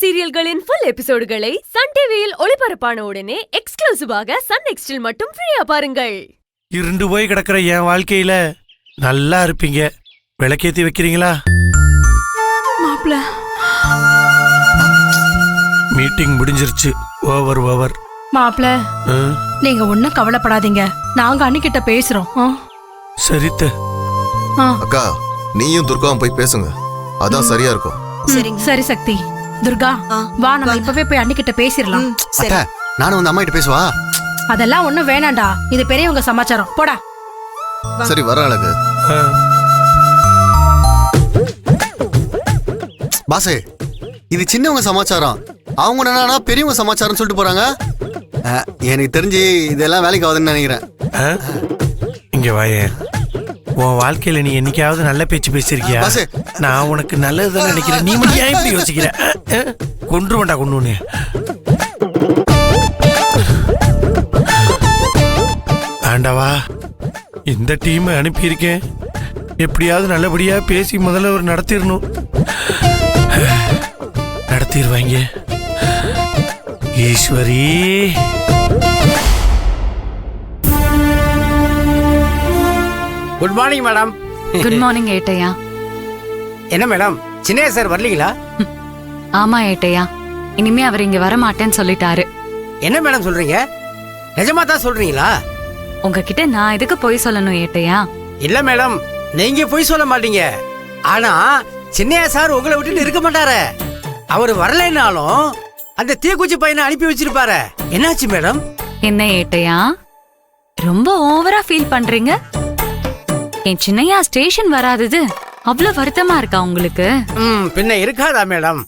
சீரியல்களின் full எபிசோடுகளை Sun டிவியில் ஒளிபரப்பான உடனே எக்ஸ்க்ளூசிவாக சன் நெக்ஸ்டில் மட்டும் ஃப்ரீயா பாருங்கள். இருண்டு போய் கிடக்குற என் வாழ்க்கையில நல்லா இருப்பீங்க. விளக்கேத்தி வைக்கிறீங்களா? மாப்ள, மீட்டிங் முடிஞ்சிருச்சு. ஓவர். மாப்ள, நீங்க ஒண்ணும் கவலைப்படாதீங்க. நாங்க அன்னிக்கிட்ட பேசுறோம். சரித்த. அக்கா, நீயும் துர்காவும் போய் பேசுங்க. அதான் சரியா இருக்கும். சரி சக்தி. துர்கா, வா நம்ம இப்பவே போய் அன்னிக்கிட்ட பேசிடலாம். அத்தை, நானும் வந்து அம்மா கிட்ட பேசுவா? அதெல்லாம் ஒண்ணும் வேணாண்டா. இது பெரியவங்க சமாச்சாரம். போடா. சரி, வர அழகு. பாசே, இது சின்னவங்க சமாச்சாரம். அவங்க என்னன்னா பெரியவங்க சமாச்சாரம் சொல்லிட்டு போறாங்க. எனக்கு தெரிஞ்சு இதெல்லாம் வேலைக்கு ஆகுதுன்னு நினைக்கிறேன். இங்க வாயே. உன் வாழ்க்கையில நீ என்னைக்காவது நல்ல பேச்சு பேசிருக்கியா? நான் உனக்கு நல்லதுதான் நினைக்கிறேன். நீ மட்டும் ஏன் இப்படி யோசிக்கிற? கொன்று வேண்டா கொண்டு. ஆண்டவா, இந்த டீம் அனுப்பியிருக்கேன். எப்படியாவது நல்லபடியா பேசி முதல்ல ஒரு நடத்திடணும். நடத்திடுவாங்க. Eswari. Good morning madam. Good morning ஏட்டையா. என்ன மேடம், சின்னையா சார் வரலீங்களா? ஆமா ஏட்டையா, இனிமே அவர் இங்க வர மாட்டேன்னு சொல்லிட்டாரு. என்ன மேடம் சொல்றீங்க? நிஜமா தான் சொல்றீங்களா? உங்ககிட்ட நான் எதுக்கு போய் சொல்லணும் ஏட்டையா? இல்ல மேடம், நீங்க போய் சொல்ல மாட்டீங்க. ஆனா சின்னையா சார் உங்களை விட்டுட்டு இருக்க மாட்டாரு. அவர் வரலைன்னாலும் அந்த தீக்குச்சி பையனை அனுப்பி வச்சிருப்பாரு. என்னாச்சு மேடம்? என்ன ஏட்டையா, ரொம்ப ஓவரா ஃபீல் பண்றீங்க? என் சின்னையா ஸ்டேஷன் வராதது அவ்வளவு வருத்தமா இருக்கா உங்களுக்கு? பின்ன இருக்காதா மேடம்?